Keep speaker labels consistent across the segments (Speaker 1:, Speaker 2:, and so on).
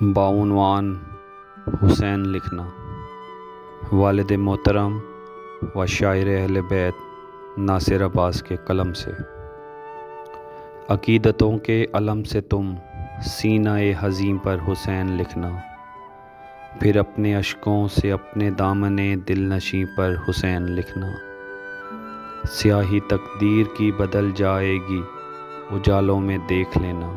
Speaker 1: باعنوان حسین لکھنا، والد محترم و شاعر اہل بیت ناصر عباس کے قلم سے۔ عقیدتوں کے علم سے تم سینہ حزین پر حسین لکھنا، پھر اپنے اشکوں سے اپنے دامن دل نشیں پر حسین لکھنا۔ سیاہی تقدیر کی بدل جائے گی، اجالوں میں دیکھ لینا،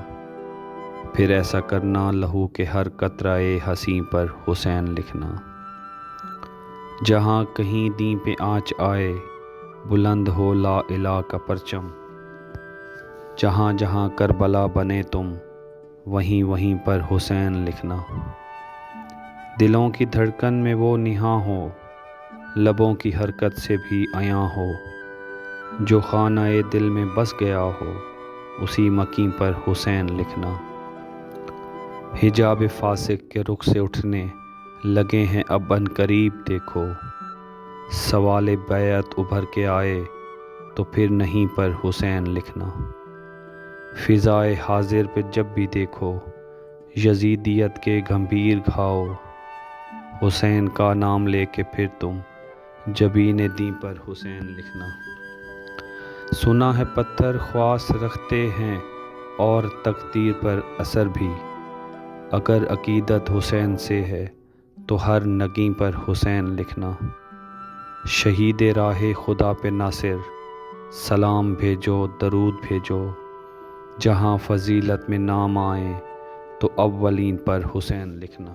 Speaker 1: پھر ایسا کرنا لہو کے ہر قطرہ حسین پر حسین لکھنا۔ جہاں کہیں دین پہ آنچ آئے، بلند ہو لا الہ کا پرچم، جہاں جہاں کربلا بنے تم، وہیں وہیں پر حسین لکھنا۔ دلوں کی دھڑکن میں وہ نہاں ہو، لبوں کی حرکت سے بھی عیاں ہو، جو خانہ دل میں بس گیا ہو، اسی مکیں پر حسین لکھنا۔ حجاب فاسق کے رخ سے اٹھنے لگے ہیں اب عنقریب دیکھو، سوال بیعت ابھر کے آئے تو پھر نہیں پر حسین لکھنا۔ فضائے حاضر پہ جب بھی دیکھو یزیدیت کے گمبھیر گھاؤ، حسین کا نام لے کے پھر تم جبین دیں پر حسین لکھنا۔ سنا ہے پتھر خواص رکھتے ہیں اور تقدیر پر اثر بھی، اگر عقیدت حسین سے ہے تو ہر نگیں پر حسین لکھنا۔ شہید راہ خدا پہ ناصر سلام بھیجو درود بھیجو، جہاں فضیلت میں نام آئے تو اولین پر حسین لکھنا۔